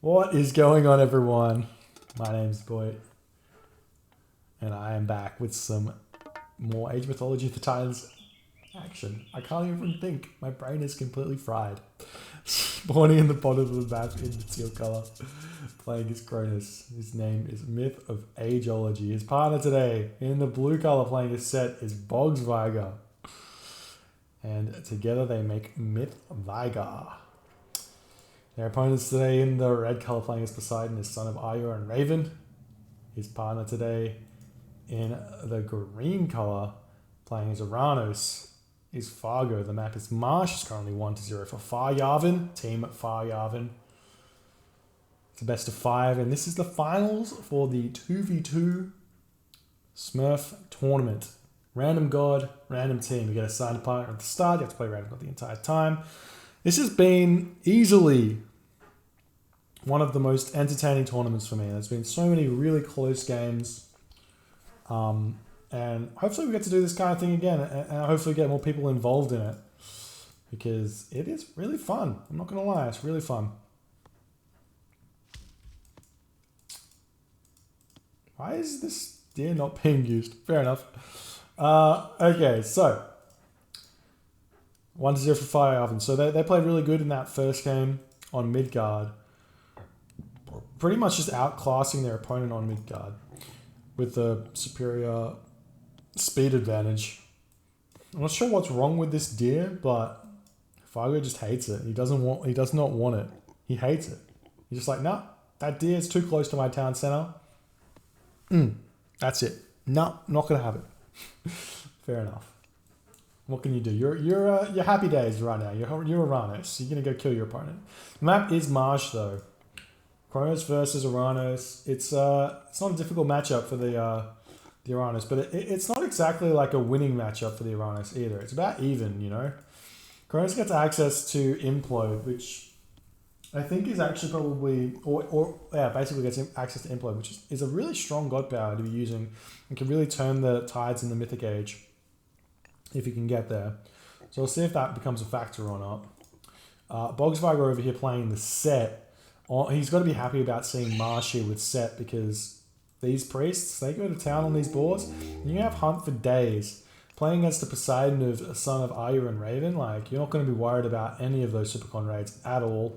What is going on, everyone? My name's Boy, and I am back with some more Age of Mythology for Titans action. I can't even think. My brain is completely fried. Spawning in the bottom of the map in the teal color, playing as Cronus. His name is Myth of Ageology. His partner today in the blue color playing his set is MythVeigir. And together they make MythVeigir. Their opponents today in the red color playing as Poseidon is son of Io and Raven. His partner today in the green color playing as Uranus is Fargo. The map is Marsh. It's currently 1-0 for Fayahven. Team Fayahven. It's a best of 5, and this is the finals for the 2v2 Smurf tournament. Random god, random team. You get assigned a partner at the start. You have to play random god the entire time. This has been easily one of the most entertaining tournaments for me. There's been so many really close games. And hopefully we get to do this kind of thing again, and hopefully get more people involved in it, because it is really fun. I'm not going to lie, it's really fun. Why is this deer not being used? Fair enough. Okay, so 1-0 for Fayahven. So they played really good in that first game on Midgard. Pretty much just outclassing their opponent on Midgard with the superior speed advantage. I'm not sure what's wrong with this deer, but Fargo just hates it. He does not want it. He hates it. He's just like, nah, that deer is too close to my town center. That's it. No, not gonna have it. Fair enough. What can you do? You're happy days right now. You're Uranus. You're gonna go kill your opponent. The map is Marsh though. Cronus versus Uranus. It's not a difficult matchup for the Uranus, but it's not exactly like a winning matchup for the Uranus either. It's about even, you know. Cronus gets access to Implode, which I think is actually probably, basically gets access to Implode, which is a really strong god power to be using and can really turn the tides in the Mythic Age if you can get there. So we'll see if that becomes a factor or not. MythVeigir over here playing the set. He's got to be happy about seeing Marsh here with set, because these priests, they go to town on these boards. And you have hunt for days. Playing against the Poseidon of a son of Io and Raven, like, you're not going to be worried about any of those Supercon raids at all.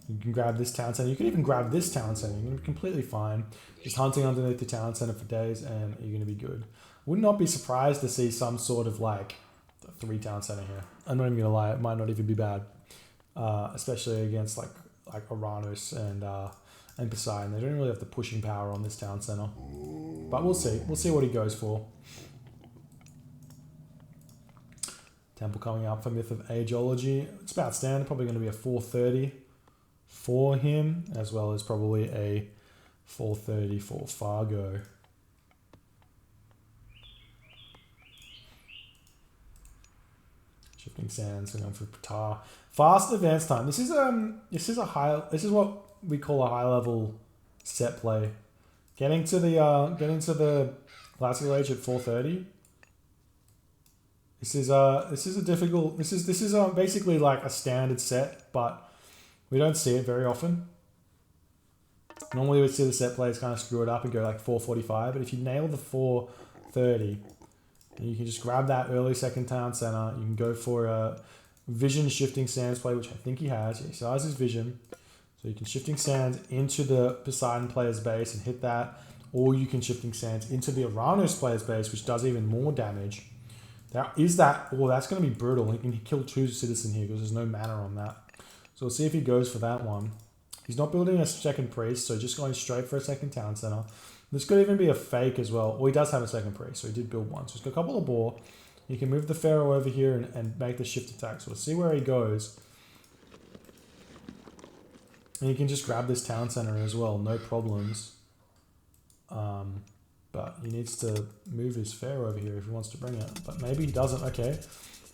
You can grab this town center. You can even grab this town center. You're going to be completely fine. Just hunting underneath the town center for days and you're going to be good. Would not be surprised to see some sort of like 3 town center here. I'm not even going to lie, it might not even be bad. Especially against like Uranus and Poseidon. They don't really have the pushing power on this town center. But we'll see. We'll see what he goes for. Temple coming up for Myth of Ageology. It's about standard. Probably going to be a 430 for him, as well as probably a 430 for Fargo. Shifting Sands, going for Ptar. Fast advance time. This is what we call a high level set play. Getting to the classical age at 430. This is basically like a standard set, but we don't see it very often. Normally we see the set players kind of screw it up and go like 445, but if you nail the 430, you can just grab that early second town center. You can go for a vision shifting sands play, which I think he has. He still has his vision. So you can shifting sands into the Poseidon player's base and hit that, or you can shifting sands into the Uranus player's base, which does even more damage. That's going to be brutal. He can kill 2 citizen here because there's no mana on that. So we'll see if he goes for that one. He's not building a second priest, so just going straight for a second town center. This could even be a fake as well. Well, he does have a second priest, so he did build one. So he's got a couple of boar. He can move the Pharaoh over here and make the shift attack. So we'll see where he goes. And he can just grab this town center as well, no problems. But he needs to move his Pharaoh over here if he wants to bring it. But maybe he doesn't. Okay.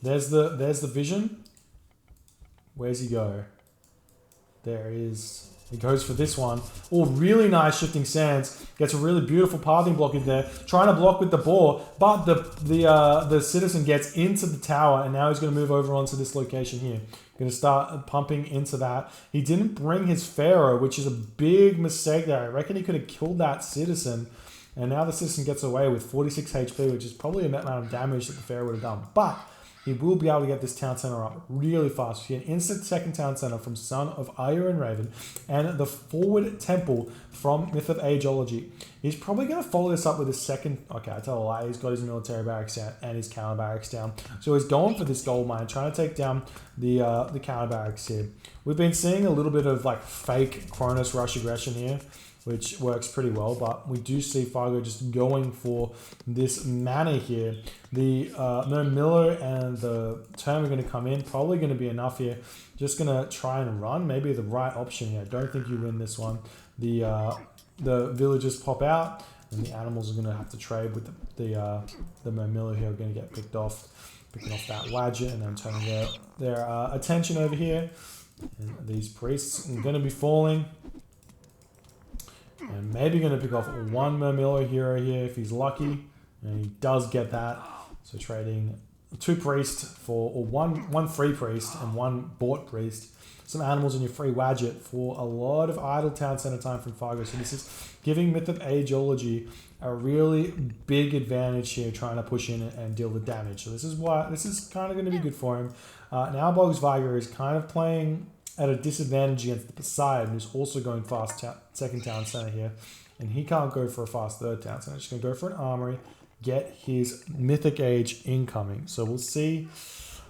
There's the vision. Where's he go? There is He goes for this one. Oh, really nice shifting sands. Gets a really beautiful pathing block in there. Trying to block with the boar, but the citizen gets into the tower, and now he's going to move over onto this location here. Going to start pumping into that. He didn't bring his pharaoh, which is a big mistake there. I reckon he could have killed that citizen. And now the citizen gets away with 46 HP, which is probably a amount of damage that the pharaoh would have done. But he will be able to get this town center up really fast. You get an instant second town center from Son of Ire and Raven and the forward temple from Myth of Ageology. He's probably going to follow this up with a second. Okay, I tell a lie. He's got his military barracks down and his counter barracks down. So he's going for this gold mine, trying to take down the counter barracks here. We've been seeing a little bit of like fake Kronos rush aggression here, which works pretty well, but we do see Fargo just going for this mana here. The Miller and the Term are going to come in, probably going to be enough here. Just going to try and run, maybe the right option here. I don't think you win this one. The villagers pop out, and the animals are going to have to trade with the Miller here, are going to get picked off. Picking off that Wadget and then turning their attention over here. And these priests are going to be falling. And maybe going to pick off one Murmillo hero here if he's lucky. And he does get that. So trading 2 priests for, or one free priest and 1 bought priest. Some animals in your free Wadget for a lot of idle town center time from Fargo. So this is giving Myth of Ageology a really big advantage here, trying to push in and deal the damage. So this is kind of going to be good for him. Now MythVeigir is kind of playing at a disadvantage against the Poseidon, who's also going fast second town center here. And he can't go for a fast third town center. He's just going to go for an armory, get his Mythic Age incoming. So we'll see.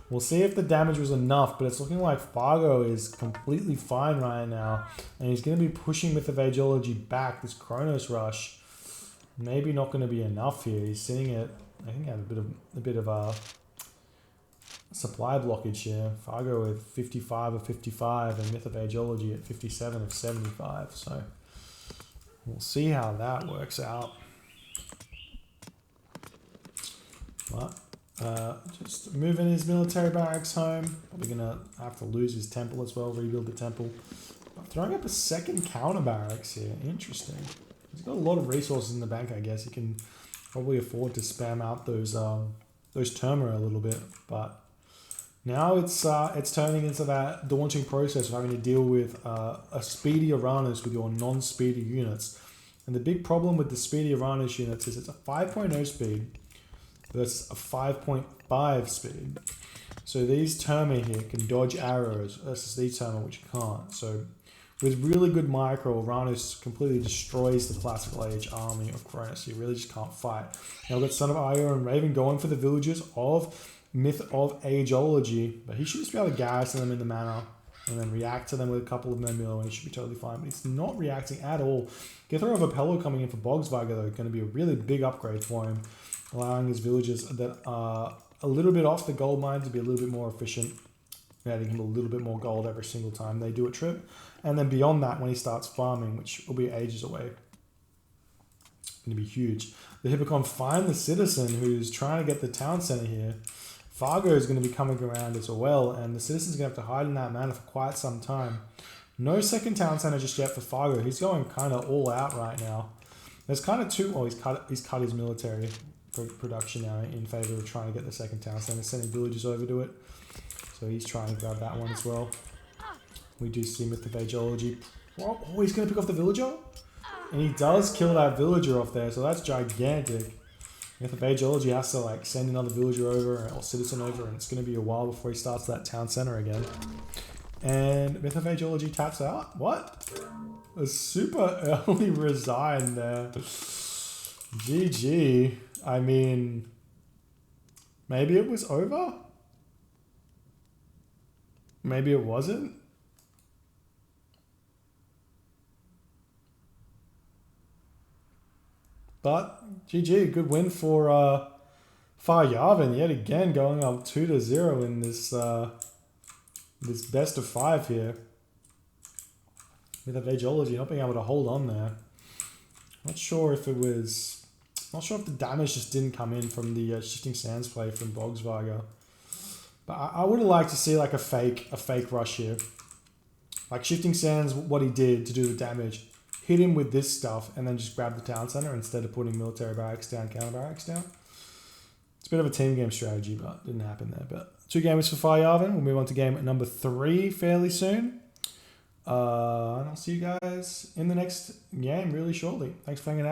We'll see if the damage was enough, but it's looking like Fargo is completely fine right now. And he's going to be pushing Myth of Ageology back. This Kronos rush, maybe not going to be enough here. He's sitting at, I think, a bit of a supply blockage here. Fargo with 55 of 55 and Myth of Ageology at 57 of 75. So we'll see how that works out. But just moving his military barracks home. Probably going to have to lose his temple as well, rebuild the temple. But throwing up a second counter barracks here. Interesting. He's got a lot of resources in the bank, I guess. He can probably afford to spam out those Terma a little bit. But now it's turning into that daunting process of having to deal with a speedy Uranus with your non-speedy units. And the big problem with the speedy Uranus units is it's a 5.0 speed versus a 5.5 speed. So these Terma here can dodge arrows versus these Terma which can't. So with really good micro, Uranus completely destroys the classical age army of Kronos. You really just can't fight. Now we've got Son of Io and Raven going for the villagers of Myth of Ageology, but he should just be able to garrison them in the manor and then react to them with a couple of Murmillo, and he should be totally fine. But he's not reacting at all. Githero of Apello coming in for MythVeigir, though, going to be a really big upgrade for him, allowing his villagers that are a little bit off the gold mine to be a little bit more efficient, adding him a little bit more gold every single time they do a trip. And then beyond that, when he starts farming, which will be ages away, it's going to be huge. The Hippocon find the citizen who's trying to get the town center here. Fargo is going to be coming around as well, and the citizen's going to have to hide in that manor for quite some time. No second town center just yet for Fargo. He's going kind of all out right now. There's kind of two. Oh, he's cut his military production now in favor of trying to get the second town center, sending villagers over to it. So he's trying to grab that one as well. We do see Myth of Ageology. Oh, he's going to pick off the villager? And he does kill that villager off there, so that's gigantic. Myth of Ageology has to like send another villager over or citizen over, and it's going to be a while before he starts that town center again. And Myth of Ageology taps out. What? A super early resign there. GG. I mean, maybe it was over? Maybe it wasn't? But GG, good win for Fayahven yet again, going up 2-0 in this this best of 5 here. With the Ageology not being able to hold on there. Not sure if it was. Not sure if the damage just didn't come in from the shifting sands play from MythVeigir. But I would have liked to see like a fake rush here. Like Shifting Sands, what he did to do the damage, hit him with this stuff and then just grab the town center instead of putting military barracks down, counter barracks down. It's a bit of a team game strategy, but didn't happen there. But 2 games for Fayahven. We'll move on to game number 3 fairly soon. And I'll see you guys in the next game really shortly. Thanks for hanging out.